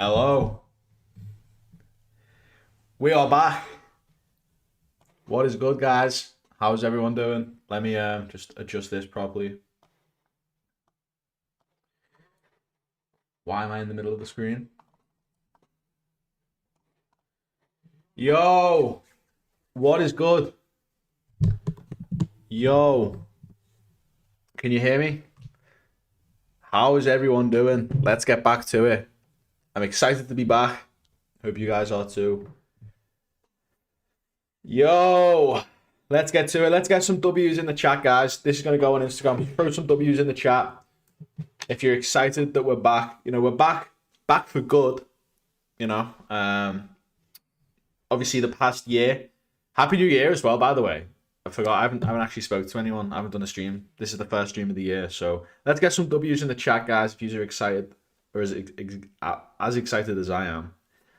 Hello. We are back. What is good, guys? How's everyone doing? Let me just adjust this properly. Why am I in the middle of the screen? Yo, what is good? Yo, can you hear me? How is everyone doing? Let's get back to it. I'm excited to be back. Hope you guys are too. Yo, let's get to it. Let's get some W's in the chat, guys. This is going to go on Instagram. Throw some W's in the chat. If you're excited that we're back, we're back for good. Obviously the past year. Happy New Year as well, by the way. I forgot. I haven't actually spoke to anyone. I haven't done a stream. This is the first stream of the year, so let's get some W's in the chat, guys. If you're excited, or as excited as I am,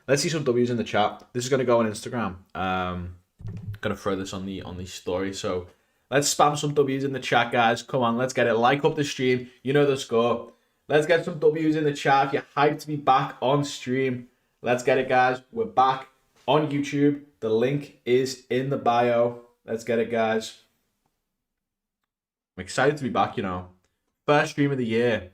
let's see some W's in the chat. This is gonna go on Instagram. Gonna throw this on the story. So let's spam some W's in the chat, guys. Come on, let's get it. Like up the stream. You know the score. Let's get some W's in the chat. If you're hyped to be back on stream, let's get it, guys. We're back on YouTube. The link is in the bio. Let's get it, guys. I'm excited to be back, First stream of the year.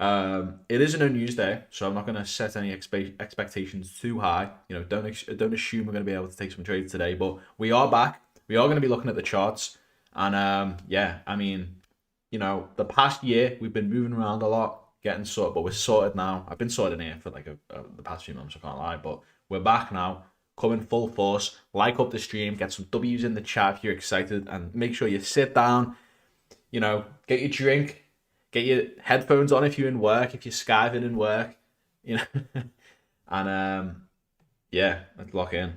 It is a no news day, so I'm not going to set any expectations too high. Don't assume we're going to be able to take some trades today, but we are back. We are going to be looking at the charts. And the past year, we've been moving around a lot, getting sorted, but we're sorted now. I've been sorted in here for the past few months, I can't lie, but we're back now. Coming full force. Like up the stream, get some W's in the chat if you're excited, and make sure you sit down, get your drink, get your headphones on if you're in work, if you're skiving in work, and let's lock in.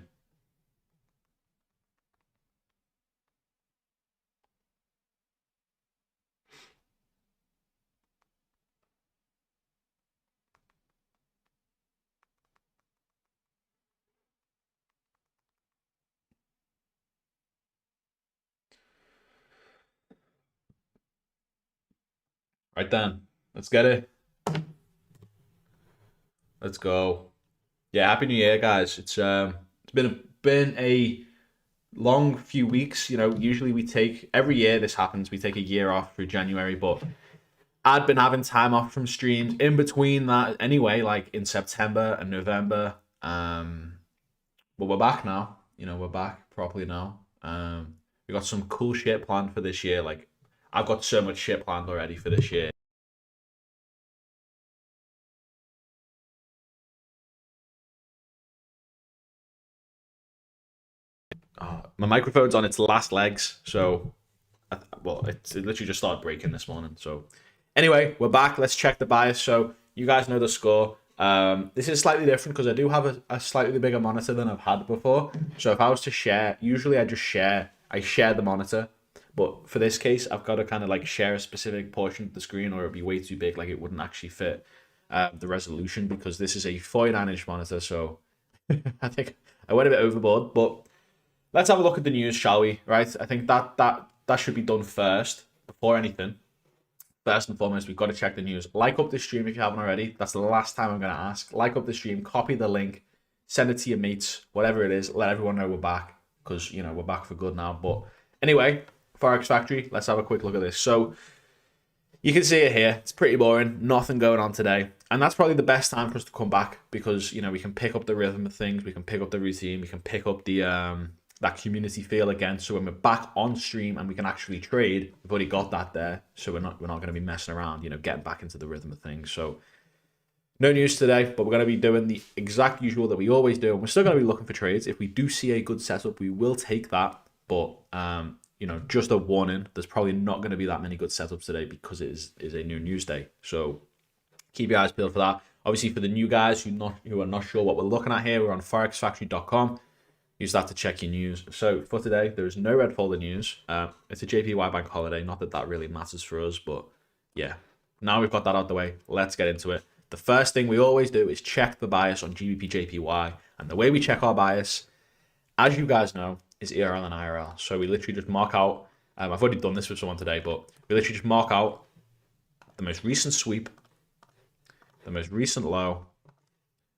Right then, let's get it. Let's go. Yeah, happy New Year, guys. It's been a long few weeks. Usually we take every year this happens. We take a year off for January, but I'd been having time off from streams in between that anyway, like in September and November. But we're back now. We're back properly now. We got some cool shit planned for this year. Like, I've got so much shit planned already for this year. My microphone's on its last legs, so it literally just started breaking this morning. So anyway, we're back. Let's check the bias. So you guys know the score. This is slightly different because I do have a slightly bigger monitor than I've had before. So if I was to share, usually I share the monitor. But for this case, I've got to kind of like share a specific portion of the screen, or it'd be way too big. Like, it wouldn't actually fit the resolution, because this is a 49-inch monitor. So I think I went a bit overboard, but let's have a look at the news, shall we? Right? I think that should be done first, before anything. First and foremost, we've got to check the news. Like up the stream if you haven't already. That's the last time I'm going to ask. Like up the stream, copy the link, send it to your mates, whatever it is. Let everyone know we're back, because, we're back for good now. But anyway, Forex Factory, let's have a quick look at this. So you can see it here. It's pretty boring. Nothing going on today. And that's probably the best time for us to come back, because, we can pick up the rhythm of things. We can pick up the routine. We can pick up the that community feel again. So when we're back on stream and we can actually trade, we've already got that there. So we're not going to be messing around, getting back into the rhythm of things. So no news today, but we're going to be doing the exact usual that we always do. And we're still going to be looking for trades. If we do see a good setup, we will take that. But, just a warning, there's probably not going to be that many good setups today, because it is a new news day. So keep your eyes peeled for that. Obviously, for the new guys who are not sure what we're looking at here, we're on forexfactory.com. Use that to check your news. So for today, there is no red folder news. It's a JPY bank holiday. Not that really matters for us, but yeah. Now we've got that out of the way, let's get into it. The first thing we always do is check the bias on GBPJPY. And the way we check our bias, as you guys know, is ERL and IRL. So we literally just mark out, I've already done this with someone today, but we literally just mark out the most recent sweep, the most recent low,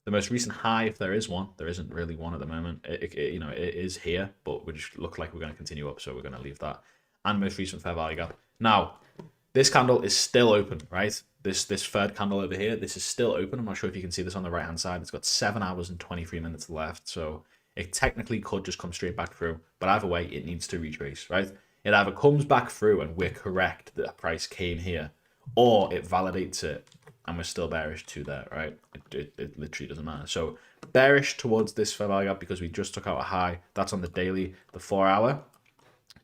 The most recent high, if there is one, there isn't really one at the moment. You know, it is here, but we just look like we're going to continue up, so we're going to leave that. And most recent fair value gap. Now, this candle is still open, right? This third candle over here, this is still open. I'm not sure if you can see this on the right-hand side. It's got 7 hours and 23 minutes left, so it technically could just come straight back through. But either way, it needs to retrace, right? It either comes back through and we're correct that the price came here, or it validates it and we're still bearish to there, right? It literally doesn't matter. So bearish towards this fair value gap because we just took out a high. That's on the daily, the 4 hour.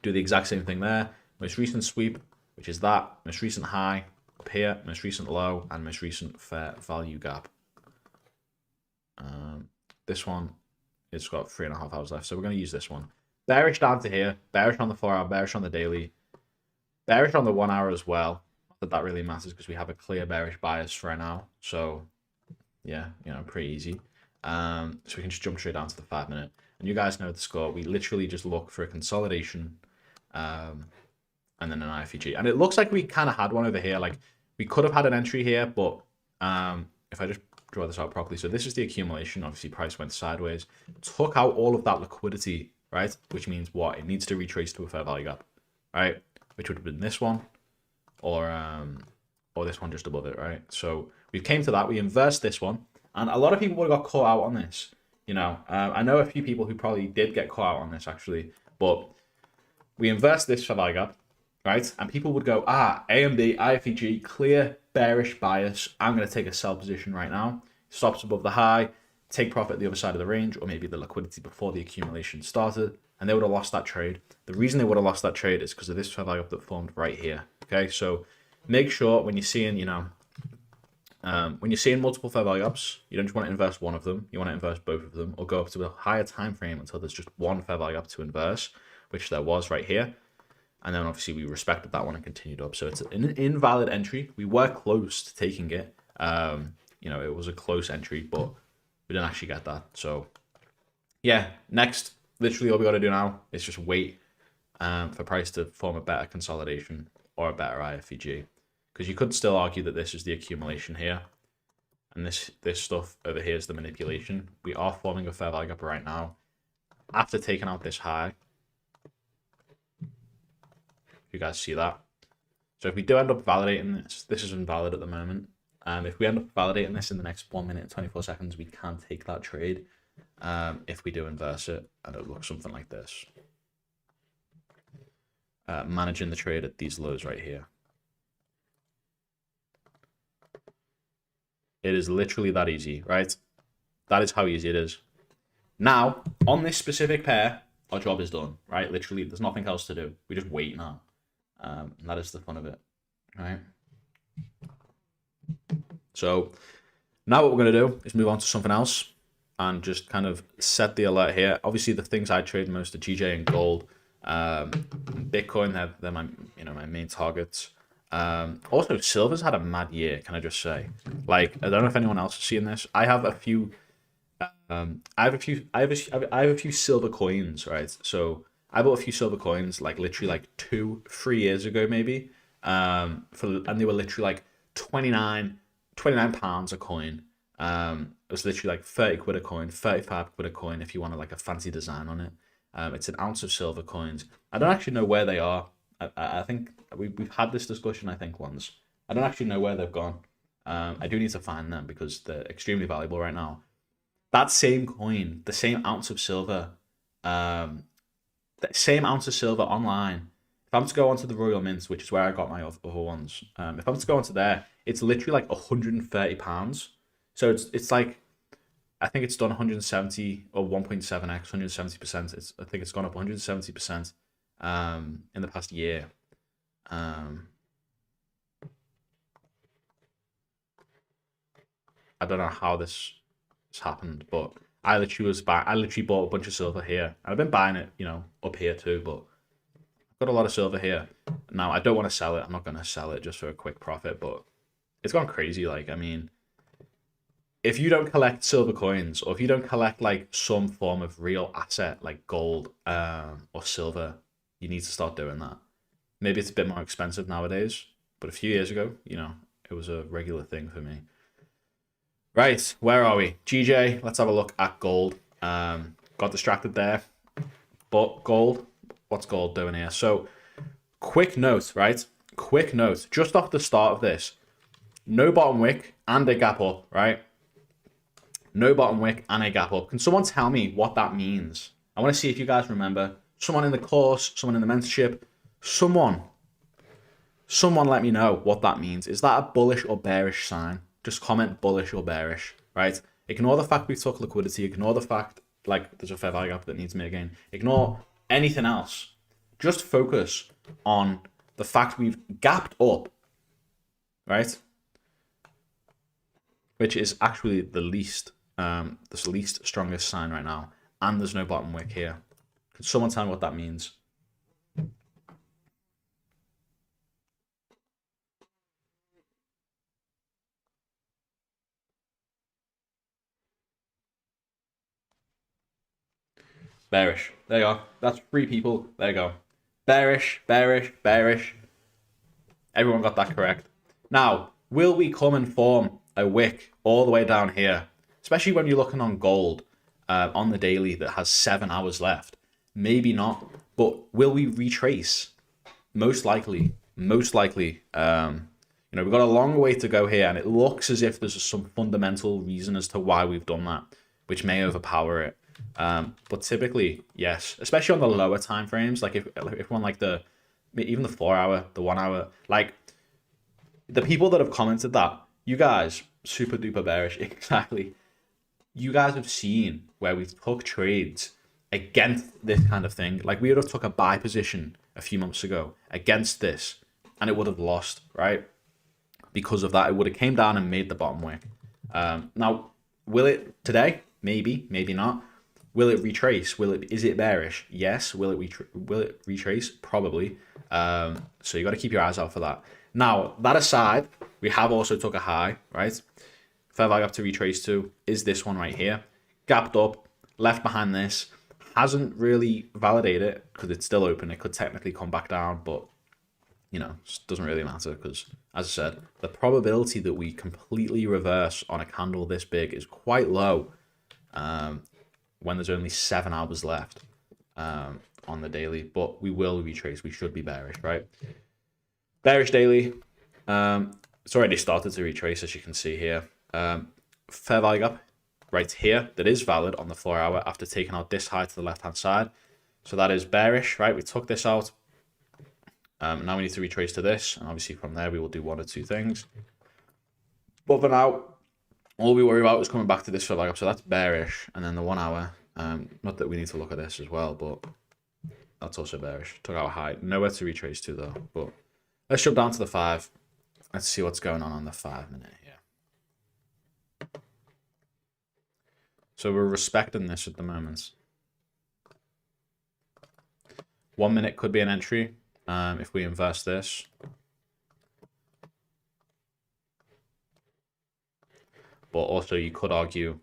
Do the exact same thing there. Most recent sweep, which is that. Most recent high up here, most recent low, and most recent fair value gap. This one, it's got 3.5 hours left, so we're going to use this one. Bearish down to here, bearish on the 4 hour, bearish on the daily, bearish on the 1 hour as well. Not that that really matters because we have a clear bearish bias for right now. So yeah, you know, pretty easy. So we can just jump straight down to the 5 minute. And you guys know the score. We literally just look for a consolidation and then an IFVG. And it looks like we kind of had one over here. Like we could have had an entry here, but if I just draw this out properly. So this is the accumulation. Obviously price went sideways, took out all of that liquidity, right? Which means what? It needs to retrace to a fair value gap, right? Which would have been this one or this one just above it, right? So we came to that, we inversed this one. And a lot of people would have got caught out on this. You know, I know a few people who probably did get caught out on this actually, but we inversed this fair value gap, right? And people would go, AMD, IFVG, clear bearish bias. I'm going to take a sell position right now. Stops above the high, take profit at the other side of the range, or maybe the liquidity before the accumulation started, and they would have lost that trade. The reason they would have lost that trade is because of this fair value gap that formed right here. Okay, so make sure when you're seeing, you know, when you're seeing multiple fair value gaps, you don't just want to inverse one of them. You want to inverse both of them, or go up to a higher time frame until there's just one fair value gap to inverse, which there was right here. And then obviously we respected that one and continued up. So it's an invalid entry. We were close to taking it. You know, it was a close entry, but we didn't actually get that. So yeah, next, literally all we got to do now is just wait for price to form a better consolidation or a better IFVG. Because you could still argue that this is the accumulation here. And this stuff over here is the manipulation. We are forming a fair value gap right now. After taking out this high, you guys see that. So if we do end up validating this is invalid at the moment. If we end up validating this in the next 1 minute and 24 seconds, we can take that trade. If we do inverse it, and it looks something like this. Managing the trade at these lows right here. It is literally that easy, right? That is how easy it is. Now, on this specific pair, our job is done, right? Literally, there's nothing else to do. We just wait now. And that is the fun of it, right? So now what we're going to do is move on to something else and just kind of set the alert here. Obviously, the things I trade most are GJ and gold. Bitcoin, they're my, you know, my main targets. Also, silver's had a mad year, can I just say? Like, I don't know if anyone else is seeing this. I have a few I have a few silver coins, right? So I bought a few silver coins like literally like 2-3 years ago maybe. And they were literally like 29 pounds a coin. It was literally like 30 quid a coin, 35 quid a coin if you wanted like a fancy design on it. It's an ounce of silver coins. I don't actually know where they are. I think we've had this discussion, I think, once. I don't actually know where they've gone. I do need to find them because they're extremely valuable right now. That same coin, the same ounce of silver, online, if I'm to go onto the Royal Mint, which is where I got my other ones, if I'm to go onto there, it's literally like £130. So it's like, I think it's done 170 or 1.7x, 170%. I think it's gone up 170% in the past year. I don't know how this has happened, but I literally bought a bunch of silver here. And I've been buying it, you know, up here too, but I've got a lot of silver here. Now, I don't want to sell it. I'm not going to sell it just for a quick profit, but it's gone crazy. Like, I mean, if you don't collect silver coins, or if you don't collect like some form of real asset like gold or silver, you need to start doing that. Maybe it's a bit more expensive nowadays, but a few years ago, you know, it was a regular thing for me. Right, where are we? GJ, let's have a look at gold. Got distracted there. But gold, what's gold doing here? So, quick note, right? Quick note. Just off the start of this, no bottom wick and a gap up, right? No bottom wick and a gap up. Can someone tell me what that means? I want to see if you guys remember. Someone in the course, someone in the mentorship, someone let me know what that means. Is that a bullish or bearish sign? Just comment bullish or bearish, right? Ignore the fact we took liquidity. Ignore the fact, like, there's a fair value gap that needs mitigating. Ignore anything else. Just focus on the fact we've gapped up, right? Which is actually the least strongest sign right now. And there's no bottom wick here. Can someone tell me what that means? Bearish. There you go. That's 3 people. There you go. Bearish, bearish, bearish. Everyone got that correct. Now, will we come and form a wick all the way down here? Especially when you're looking on gold on the daily that has 7 hours left. Maybe not. But will we retrace? Most likely. Most likely. You know, we've got a long way to go here, and it looks as if there's some fundamental reason as to why we've done that, which may overpower it. But typically, yes, especially on the lower time frames, like if one like even the 4 hour, the 1 hour, like the people that have commented that, you guys super duper bearish. Exactly. You guys have seen where we took trades against this kind of thing. Like we would have took a buy position a few months ago against this, and it would have lost, right? Because of that, it would have came down and made the bottom wick. Now, will it today? Maybe, maybe not. Will it retrace? Is it bearish? Yes. Will it retrace? Probably. So you got to keep your eyes out for that. Now, that aside, we have also took a high, right? Fair value up to retrace to is this one right here. Gapped up, left behind this. Hasn't really validated it because it's still open. It could technically come back down, but you know, it doesn't really matter because, as I said, the probability that we completely reverse on a candle this big is quite low. When there's only 7 hours left on the daily, but we will retrace. We should be bearish, right? Bearish daily. It's already started to retrace, as you can see here. Fair value gap right here that is valid on the 4 hour after taking out this high to the left-hand side. So that is bearish, right? We took this out. Now we need to retrace to this, and obviously from there we will do 1 or 2 things. But for now, all we worry about is coming back to this fair value gap. So that's bearish, and then the 1 hour. Not that we need to look at this as well, but that's also bearish. Took out high. Nowhere to retrace to though. But let's jump down to the 5. Let's see what's going on the 5 minute here. So we're respecting this at the moment. 1 minute could be an entry if we invest this. But also you could argue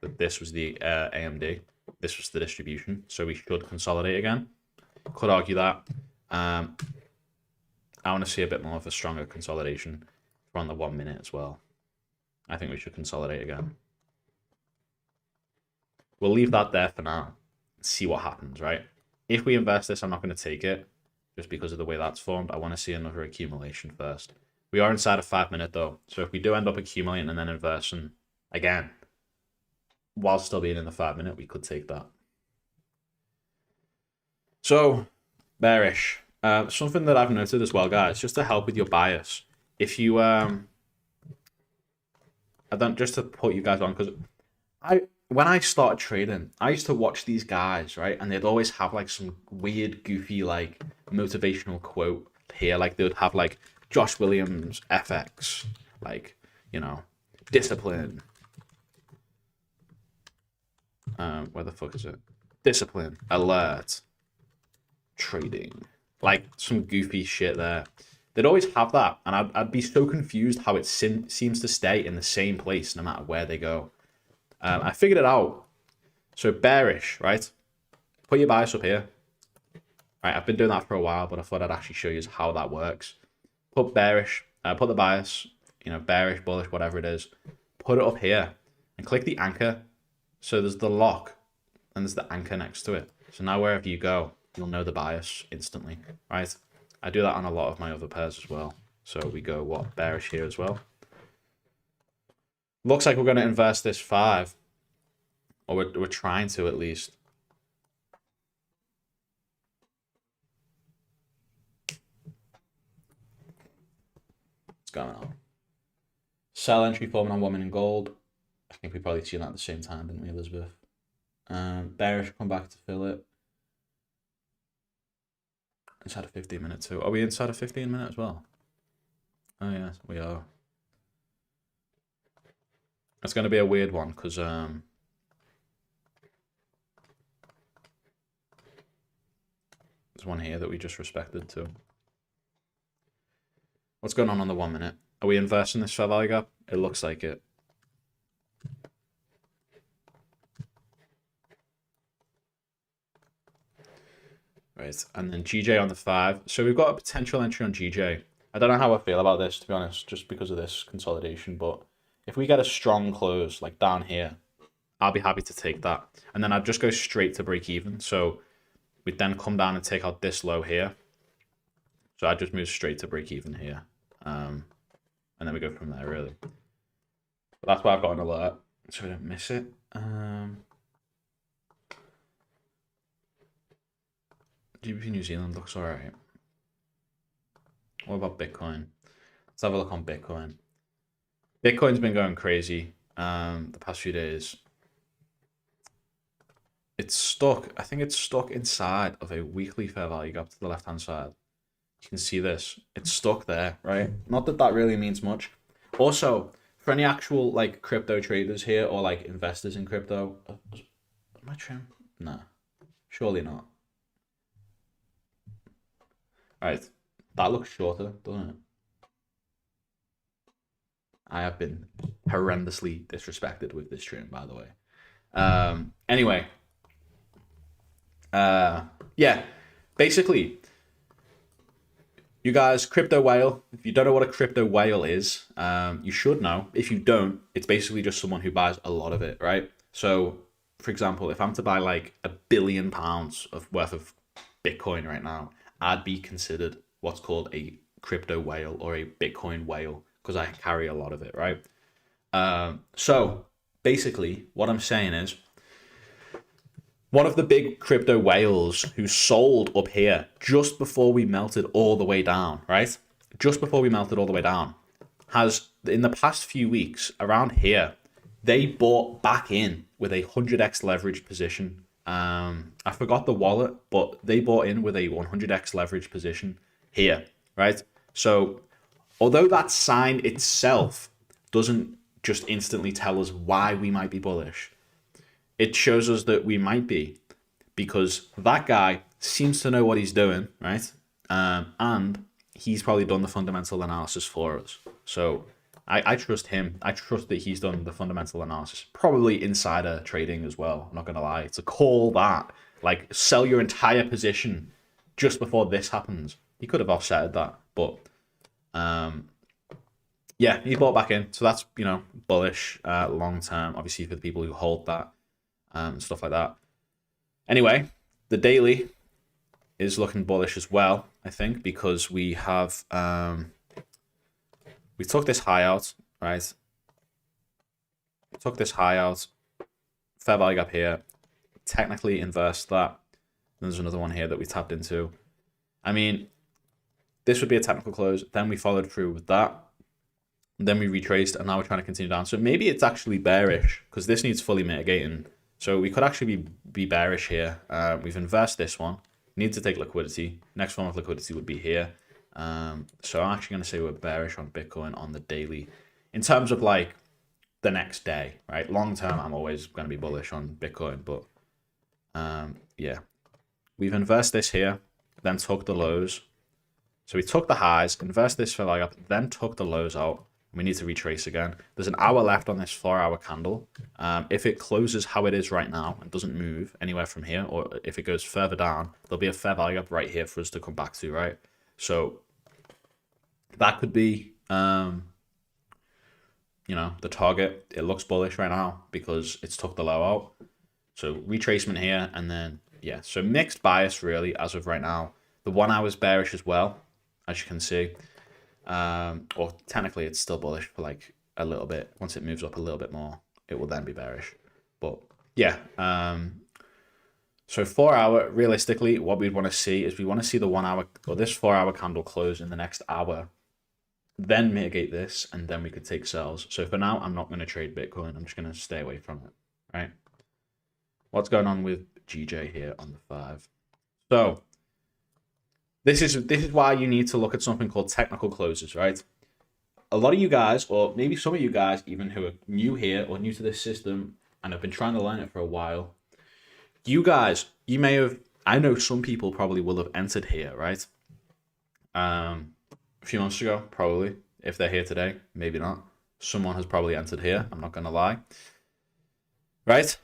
that this was the AMD. This was the distribution. So we should consolidate again. Could argue that. I want to see a bit more of a stronger consolidation on the 1 minute as well. I think we should consolidate again. We'll leave that there for now. See what happens, right? If we invest this, I'm not going to take it just because of the way that's formed. I want to see another accumulation first. We are inside a 5 minute though. So if we do end up accumulating and then inversing again, while still being in the 5 minute, we could take that. So bearish. Something that I've noted as well, guys, just to help with your bias. If you, just to put you guys on, because when I started trading, I used to watch these guys, right? And they'd always have like some weird, goofy, like motivational quote here. Like they would have like Josh Williams, FX, like, you know, discipline. Where the fuck is it? Discipline, alert, trading. Like some goofy shit there. They'd always have that. And I'd be so confused how it seems to stay in the same place no matter where they go. I figured it out. So bearish, right? Put your bias up here. right? I've been doing that for a while, but I thought I'd actually show you how that works. Put bearish, put the bias, you know, bearish, bullish, whatever it is. Put it up here and click the anchor. So there's the lock and there's the anchor next to it. So now wherever you go, you'll know the bias instantly, right? I do that on a lot of my other pairs as well. So we go, what, bearish here as well. Looks like we're going to invest this 5. Or we're trying to at least. What's going on? Sell entry forming on woman in gold. I think we probably seen that at the same time, didn't we, Elizabeth? Bearish come back to fill it. Inside a 15-minute too. Are we inside a 15-minute as well? Oh yes, we are. It's going to be a weird one because there's one here that we just respected too. What's going on the 1 minute? Are we inversing this fair value gap? It looks like it. Right, and then GJ on the 5. So we've got a potential entry on GJ. I don't know how I feel about this, to be honest, just because of this consolidation. But if we get a strong close, like down here, I'll be happy to take that. And then I'd just go straight to break even. So we'd then come down and take out this low here. So I'd just move straight to break even here. And then we go from there, really. But that's why I've got an alert, so we don't miss it. GBP New Zealand looks alright. What about Bitcoin? Let's have a look on Bitcoin. Bitcoin's been going crazy the past few days. It's stuck. I think it's stuck inside of a weekly fair value gap to the left-hand side. You can see this. It's stuck there, right? Not that that really means much. Also, for any actual like crypto traders here or like investors in crypto, am I trim? No, surely not. All right, that looks shorter, doesn't it? I have been horrendously disrespected with this trim, by the way. Anyway, yeah, basically, you guys, crypto whale. If you don't know what a crypto whale is, you should know. If you don't, it's basically just someone who buys a lot of it, right? So, for example, if I'm to buy like £1 billion worth of Bitcoin right now, I'd be considered what's called a crypto whale or a Bitcoin whale because I carry a lot of it, right? So basically what I'm saying is one of the big crypto whales who sold up here just before we melted all the way down, right? Just before we melted all the way down, has in the past few weeks around here, they bought back in with a 100x leverage position. I forgot the wallet, but they bought in with a 100x leverage position here, right? So although that sign itself doesn't just instantly tell us why we might be bullish, it shows us that we might be, because that guy seems to know what he's doing, right? And he's probably done the fundamental analysis for us. So I trust him. I trust that he's done the fundamental analysis. Probably insider trading as well. I'm not going to lie. To call that, like, sell your entire position just before this happens. He could have offsetted that. But, yeah, he bought back in. So that's, you know, bullish long term, obviously, for the people who hold that and stuff like that. Anyway, the daily is looking bullish as well, I think, because we have... we took this high out, right? Took this high out. Fair value gap here. Technically inversed that. And there's another one here that we tapped into. I mean, this would be a technical close. Then we followed through with that. Then we retraced, and now we're trying to continue down. So maybe it's actually bearish, because this needs fully mitigating. So we could actually be bearish here. We've inversed this one. Need to take liquidity. Next form of liquidity would be here. So I'm actually going to say we're bearish on Bitcoin on the daily. In terms of like the next day, right? Long term, I'm always going to be bullish on Bitcoin. But yeah, we've inversed this here, then took the lows. So we took the highs, inversed this for like up, then took the lows out. We need to retrace again. There's an hour left on this 4-hour candle. If it closes how it is right now and doesn't move anywhere from here, or if it goes further down, there'll be a fair value up right here for us to come back to, right? So that could be, the target. It looks bullish right now because it's took the low out. So retracement here, and then, yeah. So mixed bias really as of right now. The 1 hour's bearish as well, as you can see. Or technically it's still bullish for like a little bit. Once it moves up a little bit more, it will then be bearish. But yeah, so 4 hour, realistically, what we'd want to see is we want to see the 1 hour or this 4 hour candle close in the next hour, then mitigate this, and then we could take sells. So for now, I'm not going to trade Bitcoin. I'm just going to stay away from it, right? What's going on with GJ here on the 5? So this is why you need to look at something called technical closes, right? A lot of you guys, or maybe some of you guys even who are new here or new to this system and have been trying to learn it for a while, you guys, you may have, I know some people probably will have entered here, right? A few months ago, probably. If they're here today, maybe not. Someone has probably entered here, I'm not going to lie. Right?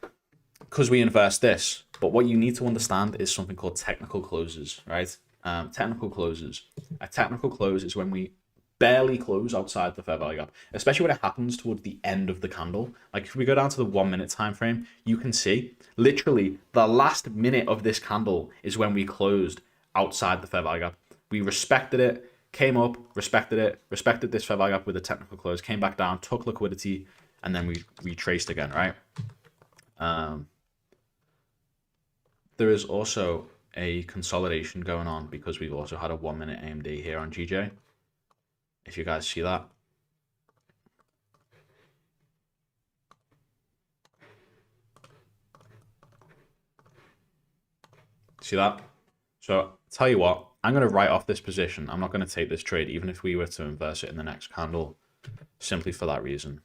Because we invest this. But what you need to understand is something called technical closes, right? Technical closes. A technical close is when we barely close outside the fair value gap, especially when it happens towards the end of the candle. Like if we go down to the 1 minute time frame, you can see literally the last minute of this candle is when we closed outside the fair value gap. We respected it, came up, respected it, respected this fair value gap with a technical close, came back down, took liquidity, and then we retraced again, right? There is also a consolidation going on because we've also had a 1 minute AMD here on GJ. If you guys see that. See that? So tell you what, I'm going to write off this position. I'm not going to take this trade, even if we were to inverse it in the next candle, simply for that reason.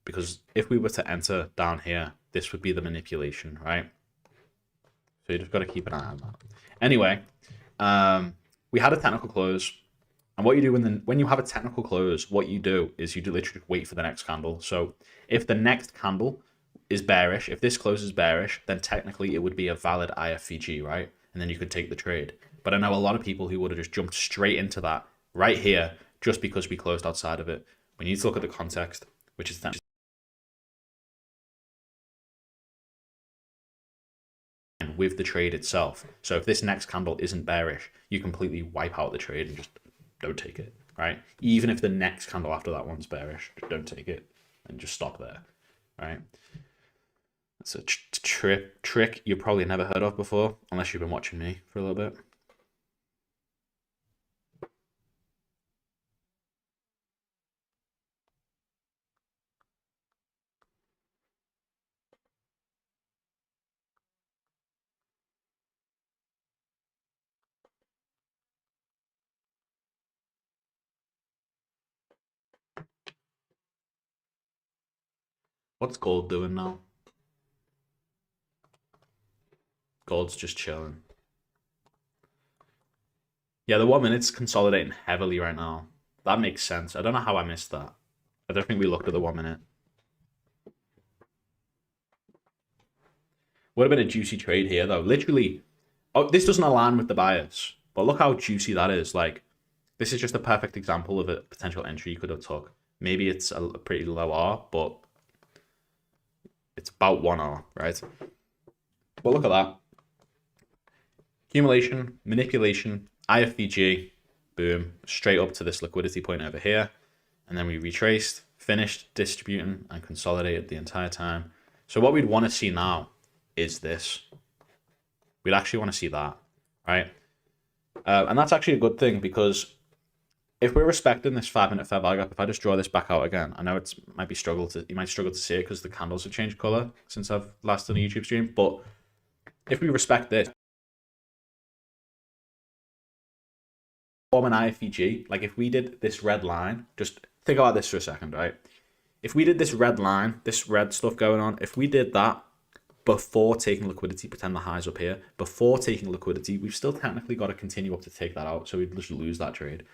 Because if we were to enter down here, this would be the manipulation, right? So you just got to keep an eye on that. Anyway, we had a technical close. And what you do when you have a technical close, what you do is you do literally wait for the next candle. So if the next candle is bearish, if this closes bearish, then technically it would be a valid IFVG, right? And then you could take the trade. But I know a lot of people who would have just jumped straight into that right here just because we closed outside of it. We need to look at the context, which is with the trade itself. So if this next candle isn't bearish, you completely wipe out the trade and just don't take it, right? Even if the next candle after that one's bearish, just don't take it and just stop there, right? It's a trick you've probably never heard of before, unless you've been watching me for a little bit. What's gold doing now? Gold's just chilling. Yeah, the 1 minute's consolidating heavily right now. That makes sense. I don't know how I missed that. I don't think we looked at the 1 minute. Would have been a juicy trade here, though. Literally, oh, this doesn't align with the bias. But look how juicy that is. Like, this is just a perfect example of a potential entry you could have took. Maybe it's a pretty low R, but it's about 1 R, right? But look at that. Accumulation, manipulation, IFVG, boom, straight up to this liquidity point over here. And then we retraced, finished distributing, and consolidated the entire time. So what we'd want to see now is this. We'd actually want to see that, right? And that's actually a good thing, because if we're respecting this 5 minute fair value gap, if I just draw this back out again, I know you might struggle to see it because the candles have changed color since I've last done a YouTube stream. But if we respect this, form an IFVG, like if we did this red line, just think about this for a second, right? If we did this red line, this red stuff going on, if we did that before taking liquidity, pretend the high's up here, before taking liquidity, we've still technically got to continue up to take that out, so we'd just lose that trade.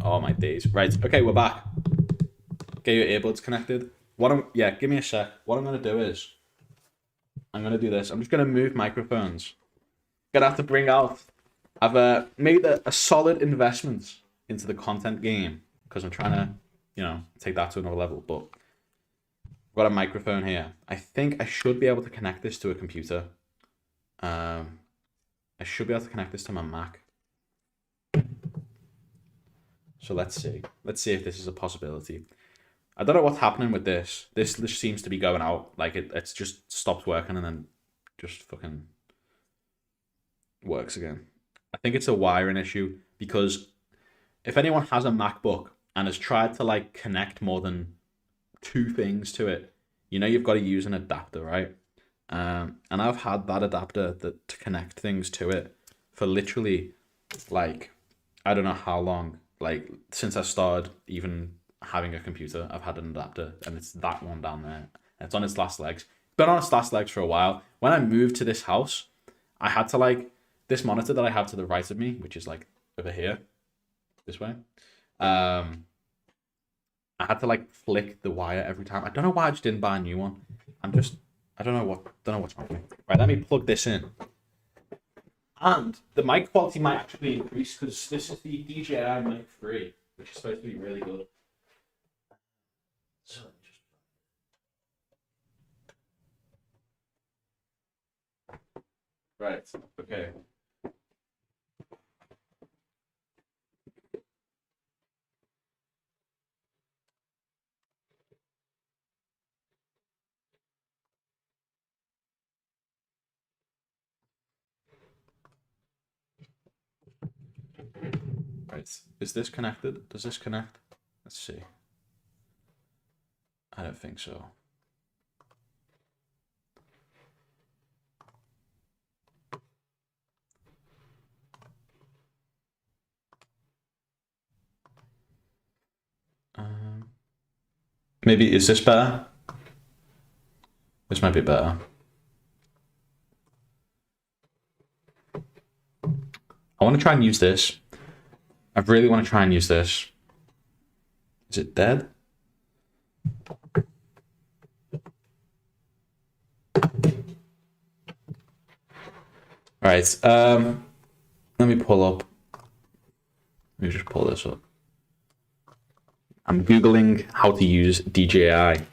Oh my days. Right. Okay, we're back. Get your earbuds connected. Give me a sec. What I'm gonna do is I'm gonna do this. I'm just gonna move microphones. Gonna have to bring out. I've made a solid investment into the content game because I'm trying to, take that to another level. But I've got a microphone here. I think I should be able to connect this to a computer. I should be able to connect this to my Mac. So let's see. Let's see if this is a possibility. I don't know what's happening with this. This just seems to be going out. Like it's just stopped working and then just fucking works again. I think it's a wiring issue because if anyone has a MacBook and has tried to like connect more than two things to it, you've got to use an adapter, right? And I've had that adapter to connect things to it for literally like I don't know how long. Like since I started even having a computer, I've had an adapter, and it's that one down there. It's on its last legs. Been on its last legs for a while. When I moved to this house, I had to like this monitor that I have to the right of me, which is like over here, this way. I had to like flick the wire every time. I don't know why I just didn't buy a new one. I don't know what's wrong with me. Right, let me plug this in. And the mic quality might actually increase because this is the DJI Mic 3, which is supposed to be really good. So right, okay. Right, is this connected? Does this connect? Let's see. I don't think so. Maybe is this better? This might be better. I want to try and use this. I really want to try and use this. Is it dead? All right. Let me pull up. Let me just pull this up. I'm Googling how to use DJI.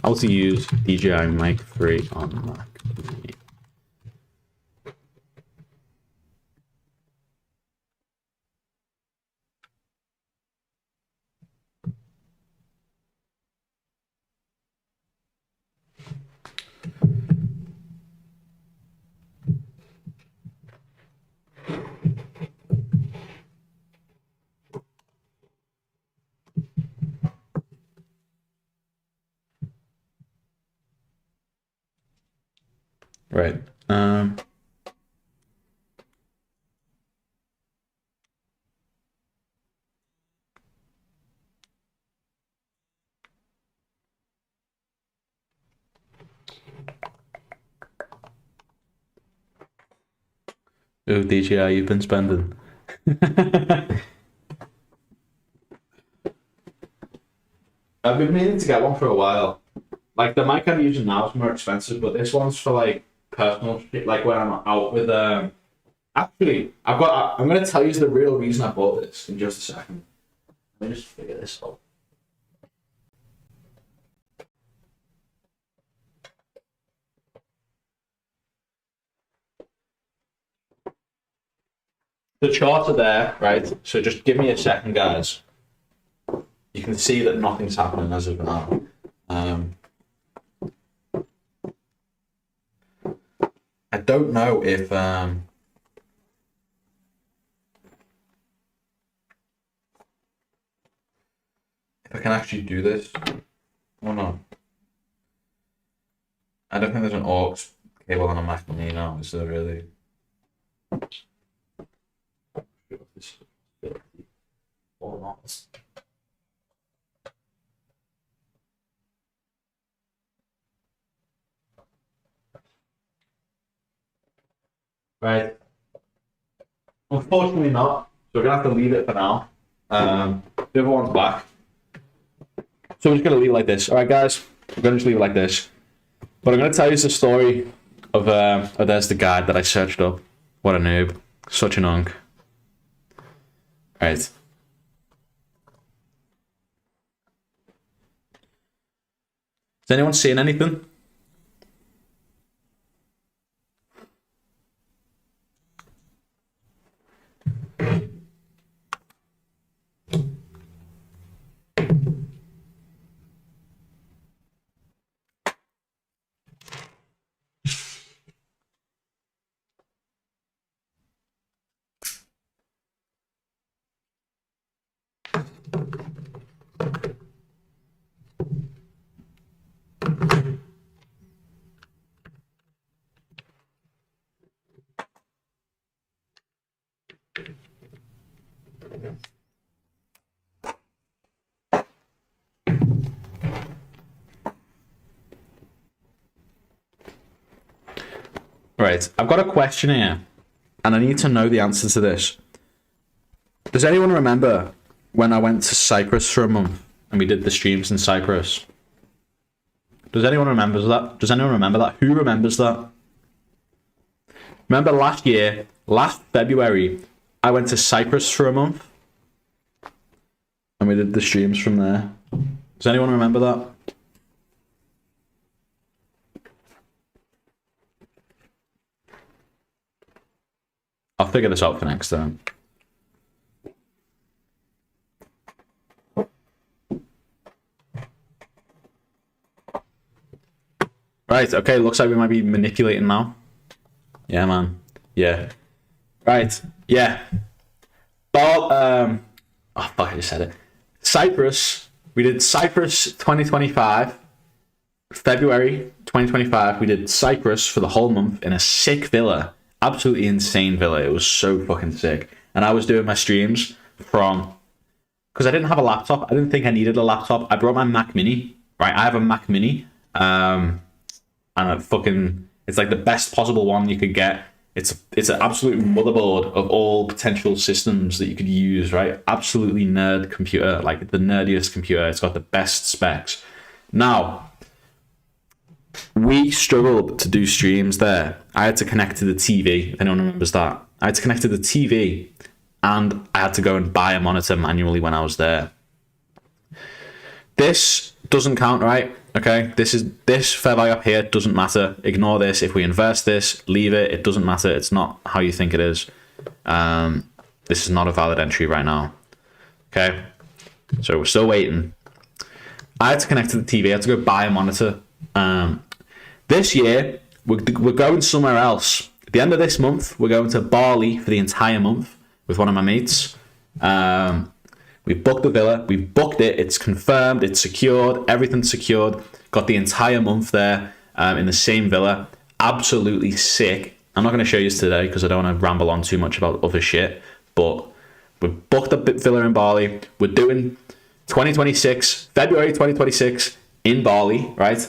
How to use DJI Mic 3 on Mac. Right. Oh, DJI, you've been spending. I've been meaning to get one for a while. Like the mic I'm using now is more expensive, but this one's for like personal shit. Like when I'm out with Actually, I'm gonna tell you the real reason I bought this in just a second. Let me just figure this out. The charts are there, right? So just give me a second, guys. You can see that nothing's happening as of now. I don't know if I can actually do this or not. I don't think there's an aux cable on a Mac Mini now, is there really? Or not. Right. Unfortunately not. we're gonna have to leave it for now. The other one's black. So we're just gonna leave it like this. Alright guys, we're gonna just leave it like this. But I'm gonna tell you the story of there's the guide that I searched up. What a noob. Such an unk. Alright. Is anyone seeing anything? Right, I've got a question here, and I need to know the answer to this. Does anyone remember when I went to Cyprus for a month and we did the streams in Cyprus? Does anyone remember that? Does anyone remember that? Who remembers that? Remember last year, last February, I went to Cyprus for a month and we did the streams from there. Does anyone remember that? I'll figure this out for next time. Right, okay, looks like we might be manipulating now. Yeah, man. Yeah. Right, yeah. But, oh, fuck, I just said it. Cyprus, we did Cyprus 2025. February 2025, we did Cyprus for the whole month in a sick villa. Absolutely insane villa. It was so fucking sick. And I was doing my streams from... Because I didn't have a laptop. I didn't think I needed a laptop. I brought my Mac Mini. Right, I have a Mac Mini. And a fucking... It's like the best possible one you could get. It's an absolute motherboard of all potential systems that you could use, right? Absolutely nerd computer. Like the nerdiest computer. It's got the best specs. Now... We struggled to do streams there. I had to connect to the TV, if anyone remembers that. I had to connect to the TV and I had to go and buy a monitor manually when I was there. This doesn't count, right? Okay, this fair value up here doesn't matter. Ignore this. If we invest this, leave it. It doesn't matter. It's not how you think it is. This is not a valid entry right now. Okay, so we're still waiting. I had to connect to the TV. I had to go buy a monitor. This year, we're going somewhere else. At the end of this month, we're going to Bali for the entire month with one of my mates. We've booked the villa. We've booked it. It's confirmed. It's secured. Everything's secured. Got the entire month there in the same villa. Absolutely sick. I'm not going to show you today because I don't want to ramble on too much about other shit. But we've booked a villa in Bali. We're doing 2026, February 2026 in Bali, right?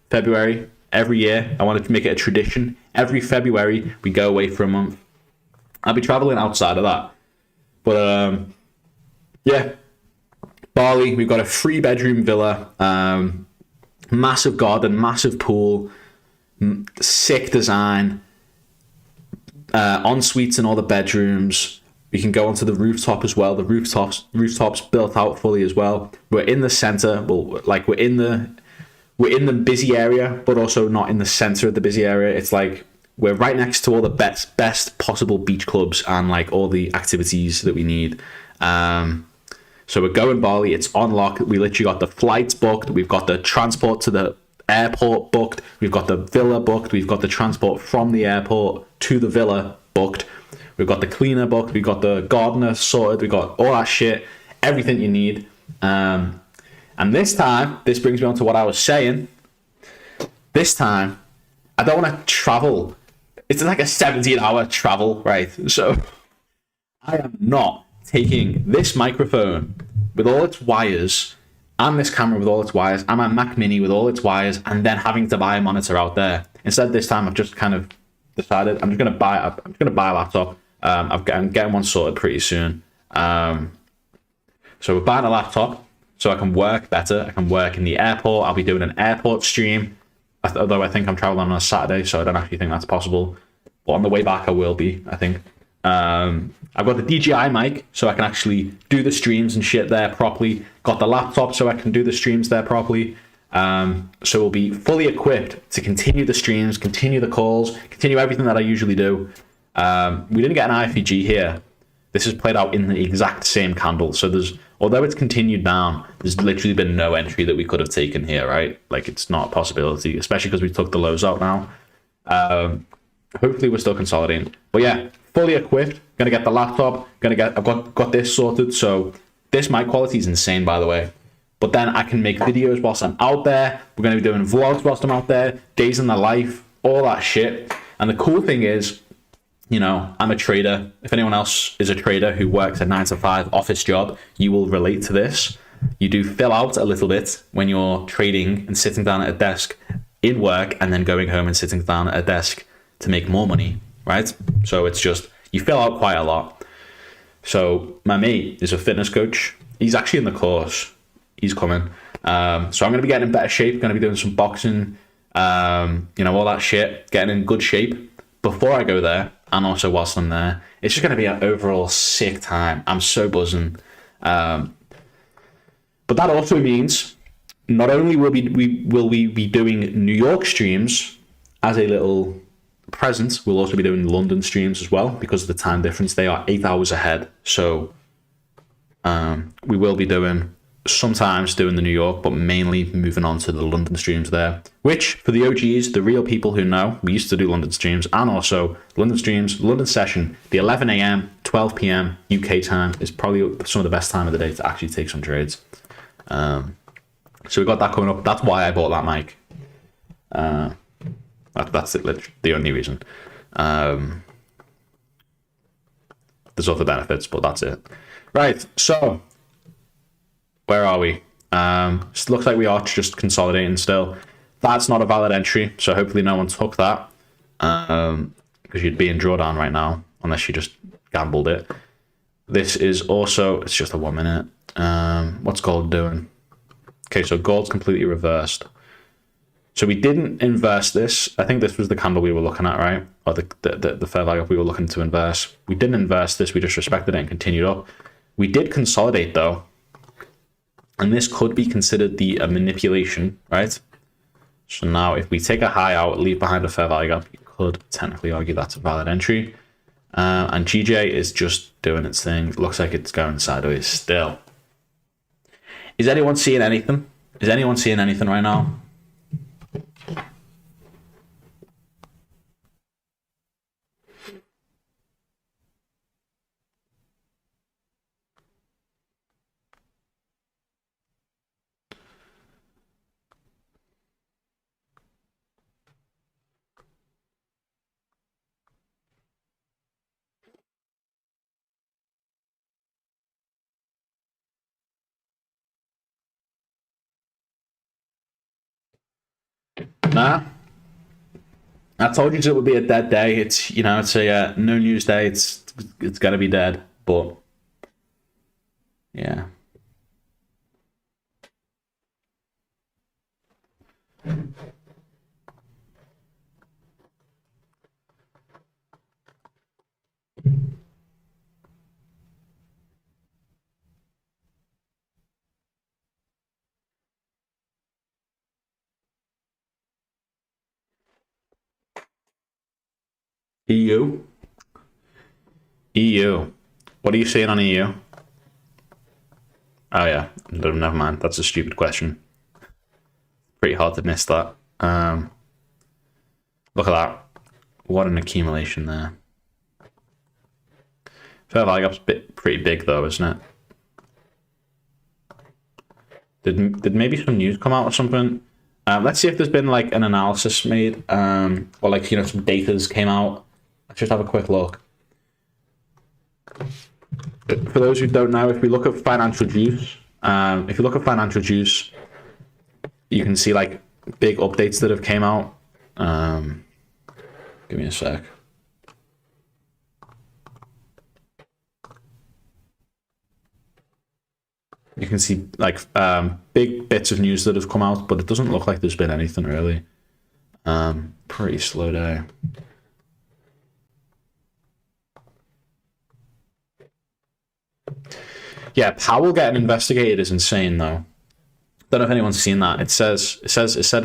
February. Every year, I wanted to make it a tradition. Every February, we go away for a month. I'll be traveling outside of that. But, yeah. Bali, we've got a 3-bedroom villa. Massive garden, massive pool. Sick design. En suites in all the bedrooms. We can go onto the rooftop as well. The rooftops built out fully as well. We're in the center. Well, like we're in the busy area, but also not in the center of the busy area. It's like we're right next to all the best possible beach clubs and like all the activities that we need. So we're going Bali. It's on lock. We literally got the flights booked. We've got the transport to the airport booked. We've got the villa booked. We've got the transport from the airport to the villa booked. We've got the cleaner booked. We've got the gardener sorted. We've got all that shit. Everything you need. And this time, this brings me on to what I was saying. This time, I don't want to travel. It's like a 17-hour travel, right? So I am not taking this microphone with all its wires and this camera with all its wires and my Mac Mini with all its wires and then having to buy a monitor out there. Instead, this time I've just kind of decided I'm just going to buy a laptop. I'm getting one sorted pretty soon. So we're buying a laptop so I can work better. I can work in the airport. I'll be doing an airport stream, although I think I'm traveling on a Saturday, so I don't actually think that's possible. But on the way back, I will be, I think. I've got the DJI mic, so I can actually do the streams and shit there properly. Got the laptop, so I can do the streams there properly. So we'll be fully equipped to continue the streams, continue the calls, continue everything that I usually do. We didn't get an IFVG here. This is played out in the exact same candle. So although it's continued down, there's literally been no entry that we could have taken here, right? Like, it's not a possibility, especially because we took the lows out now. Hopefully we're still consolidating. But yeah, fully equipped. Gonna get the laptop. I've got this sorted. So this mic quality is insane, by the way. But then I can make videos whilst I'm out there. We're gonna be doing vlogs whilst I'm out there, days in the life, all that shit. And the cool thing is, you know, I'm a trader. If anyone else is a trader who works a 9-to-5 office job, you will relate to this. You do fill out a little bit when you're trading and sitting down at a desk in work and then going home and sitting down at a desk to make more money, right? So it's just, you fill out quite a lot. So my mate is a fitness coach. He's actually in the course. He's coming. So I'm going to be getting in better shape. Going to be doing some boxing, you know, all that shit. Getting in good shape before I go there. And also whilst I'm there. It's just going to be an overall sick time. I'm so buzzing. But that also means not only will we be doing New York streams as a little present, we'll also be doing London streams as well because of the time difference. They are 8 hours ahead. So we will be sometimes doing the New York, but mainly moving on to the London streams there, which for the OGs, the real people who know, we used to do London streams, and also London streams, London session, the 11 a.m., 12 p.m. UK time is probably some of the best time of the day to actually take some trades. So we got that coming up. That's why I bought that mic. That's it, literally the only reason. There's other benefits, but that's it. Right, so where are we? It looks like we are just consolidating still. That's not a valid entry, so hopefully no one took that because you'd be in drawdown right now unless you just gambled it. This is also, it's just a 1 minute. What's gold doing? Okay, so gold's completely reversed. So we didn't inverse this. I think this was the candle we were looking at, right? Or the fair value we were looking to inverse. We didn't inverse this. We just respected it and continued up. We did consolidate though. And this could be considered the manipulation, right? So now if we take a high out, leave behind a fair value gap, you could technically argue that's a valid entry. And GJ is just doing its thing. It looks like it's going sideways still. Is anyone seeing anything? Is anyone seeing anything right now? Nah. I told you it would be a dead day. It's, you know, it's a no news day. It's gonna be dead, but yeah. EU. EU. What are you saying on EU? Oh yeah, never mind. That's a stupid question. Pretty hard to miss that. Look at that. What an accumulation there. Fair value gap's pretty big though, isn't it? Did maybe some news come out or something? Let's see if there's been like an analysis made, or like, you know, some data's came out. Let's just have a quick look. For those who don't know, if we look at financial juice, you can see like big updates that have came out. Give me a sec. You can see like big bits of news that have come out, but it doesn't look like there's been anything really. Pretty slow day. Yeah, Powell getting investigated is insane though. Don't know if anyone's seen that. It said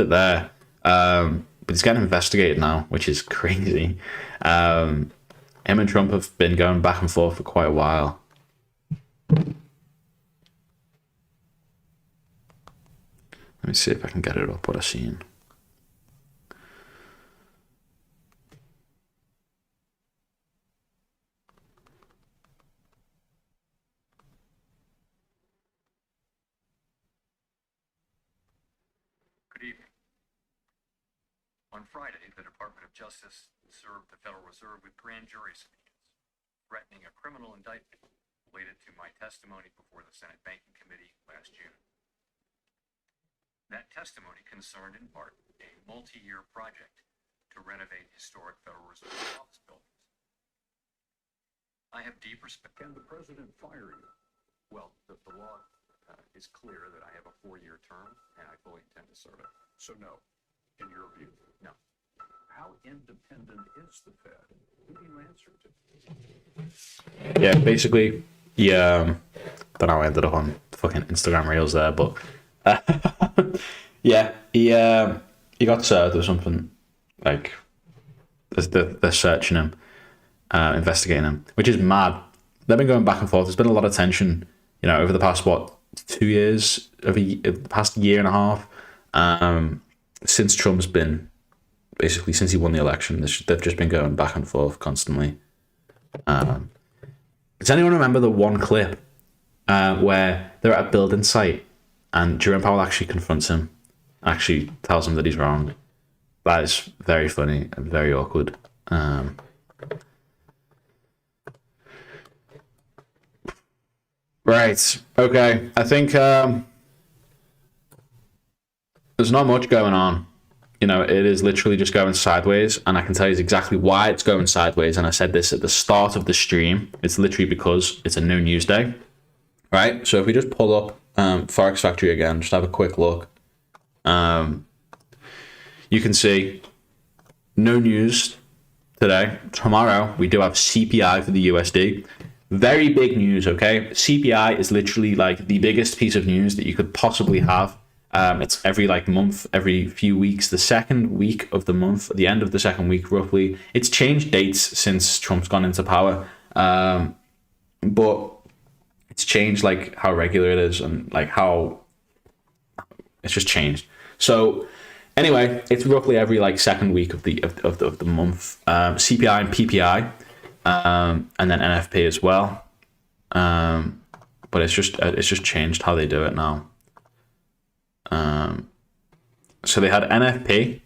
it there. But he's getting investigated now, which is crazy. Him and Trump have been going back and forth for quite a while. Let me see if I can get it up, what I've seen. Good evening. On Friday, the Department of Justice served the Federal Reserve with grand jury subpoenas, threatening a criminal indictment related to my testimony before the Senate Banking Committee last June. That testimony concerned in part a multi-year project to renovate historic Federal Reserve office buildings. I have deep respect. Can the president fire you? Well, the law is clear that I have a 4-year term, and I fully intend to serve it. So no, in your view. No. How independent is the Fed? Who do you answer to? Yeah, basically, don't know how I ended up on fucking Instagram Reels there, but yeah, he got served or something. Like they're searching him, investigating him, which is mad. They've been going back and forth. There's been a lot of tension, over the past 2 years, over the past year and a half, since Trump's been basically since he won the election. They've just been going back and forth constantly. Does anyone remember the one clip where they're at a building site and Jerome Powell actually confronts him, actually tells him that he's wrong? That is very funny and very awkward. Right. Okay. I think there's not much going on. It is literally just going sideways, and I can tell you exactly why it's going sideways. And I said this at the start of the stream. It's literally because it's a no news day, right? So if we just pull up Forex Factory again, just have a quick look. You can see no news today. Tomorrow we do have CPI for the USD. Very big news, okay? CPI is literally like the biggest piece of news that you could possibly have. It's every month, every few weeks, the second week of the month, the end of the second week, roughly. It's changed dates since Trump's gone into power, but it's changed how regular it is and how it's just changed. So anyway, it's roughly every second week of the month. CPI and PPI, and then NFP as well. But it's just changed how they do it now. So they had NFP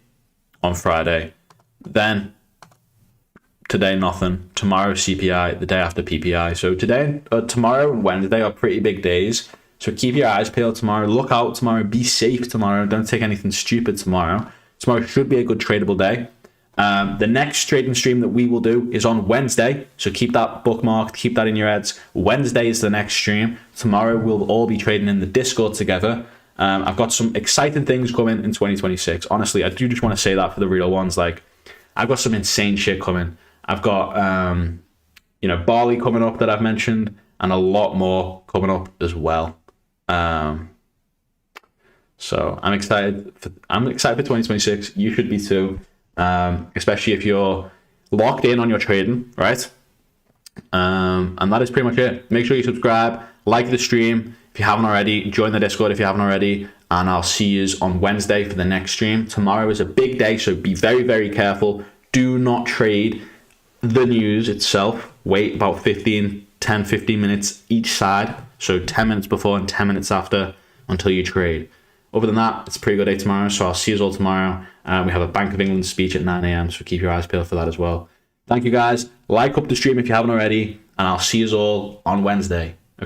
on Friday, then today nothing, tomorrow CPI, the day after PPI. So tomorrow and Wednesday are pretty big days. So keep your eyes peeled tomorrow. Look out tomorrow. Be safe tomorrow. Don't take anything stupid tomorrow. Tomorrow should be a good tradable day. The next trading stream that we will do is on Wednesday. So keep that bookmarked. Keep that in your heads. Wednesday is the next stream. Tomorrow we'll all be trading in the Discord together. I've got some exciting things coming in 2026. Honestly, I do just want to say that for the real ones. I've got some insane shit coming. I've got, Bali coming up that I've mentioned, and a lot more coming up as well. So I'm excited for 2026. You should be too, especially if you're locked in on your trading, right? And that is pretty much it. Make sure you subscribe, like the stream. If you haven't already, join the Discord if you haven't already, and I'll see you on Wednesday for the next stream. Tomorrow is a big day, so be very, very careful. Do not trade the news itself. Wait about 10, 15 minutes each side. So 10 minutes before and 10 minutes after until you trade. Other than that, it's a pretty good day tomorrow, so I'll see you all tomorrow. We have a Bank of England speech at 9 a.m, so keep your eyes peeled for that as well. Thank you guys. Like up the stream if you haven't already, and I'll see you all on Wednesday.